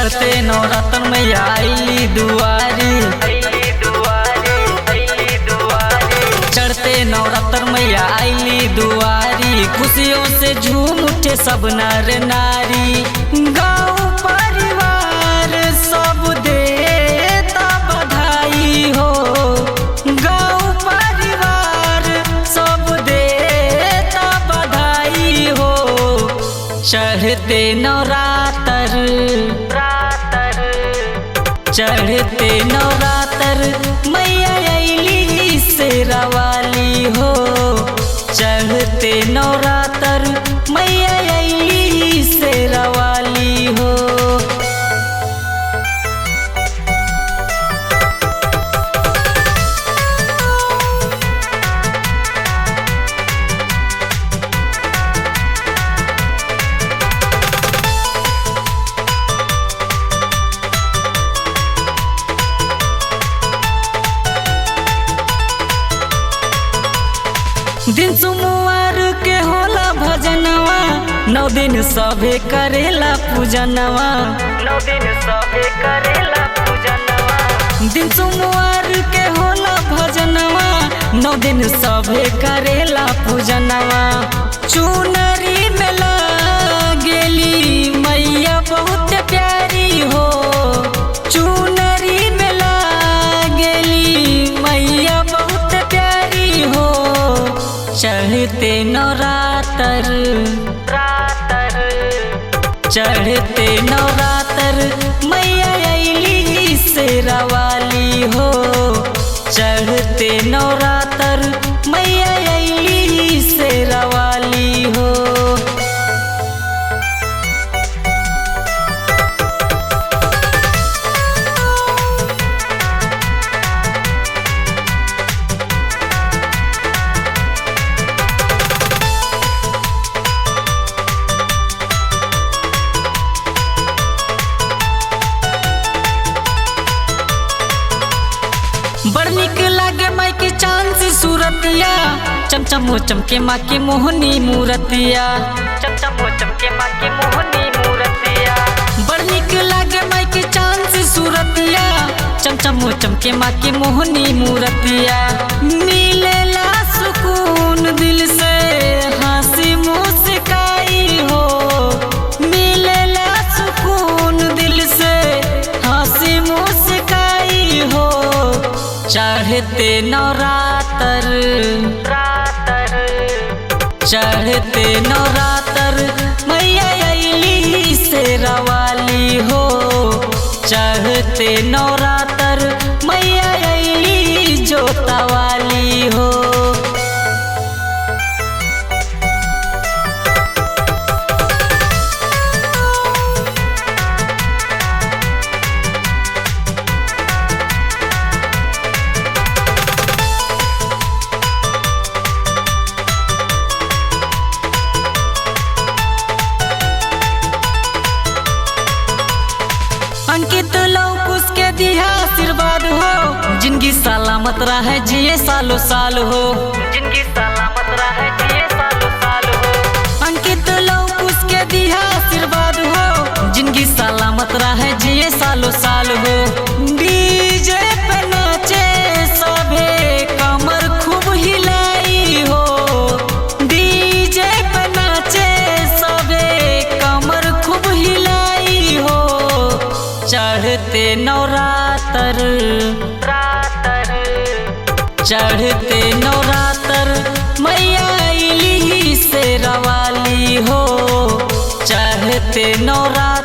चढ़ते नवरात्र में आईली दुआरी, चढ़ते नवरात्र में आईली दुआरी। खुशियों से झूम उठे सब नर नारी, गाँव परिवार सब देता बधाई हो। गाँव परिवार सब देता बधाई हो। चढ़ते नवरात्र, चढ़ते नवरात्र मैया अइली शेरा वाली हो। चढ़ते नवरात्र मैया अइली शेरा वाली हो। दिन सोमवार के होला भजनवा, 9 दिन सभे करेला पूजनवा, 9 दिन सभे करेला पूजनवा। दिन सोमवार के होला भजनवा, 9 दिन सभे करेला पूजनवा। चुनरी में लागेली मैया बहुत प्यारी हो। चुनरी में लागेली मैया बहुत प्यारी हो। चढ़ते नवरात्र, चढ़ते नवरात्र मैया अइली शेरा वाली हो। चढ़ते नवरात्र मैया अइली शेरा वाली हो। बड़ निक लागे माई के चांद से सूरतिया, चमचम चमके माँ के मोहनी मूरतिया, चमचम चमके माँ के मोहनी मूरतिया। बड़ निक लागे माई के चांद से सूरतिया, चमचम चमके माँ के मोहनी मूरतिया। मिलेला सुकून दिल से हंसी मुस्काई हो। मिलेला सुकून दिल से हंसी मुस्काई हो। चढ़ते नवरात्र, चढ़ते नवरात्र मैया अइली शेरा वाली हो। चढ़ते नवरात्र मैया अइली जोता वाली हो। अंकित लौकुश के दिया आशीर्वाद हो। जिंदगी सलामत रहे जिए सालों साल हो। जिंदगी सलामत रहे जिए सालों साल हो। अंकित लौकुश के दिया आशीर्वाद हो। जिंदगी सलामत रहे जिए सालों साल हो। डीजे पे नाचे सभे कमर खूब हिलाई हो। डीजे पे नाचे सभे कमर खूब हिलाई हो। चढ़ते नवरात्र, चढ़ते नवरात्र मैया अइली शेरा वाली हो। चढ़ते नवरात्र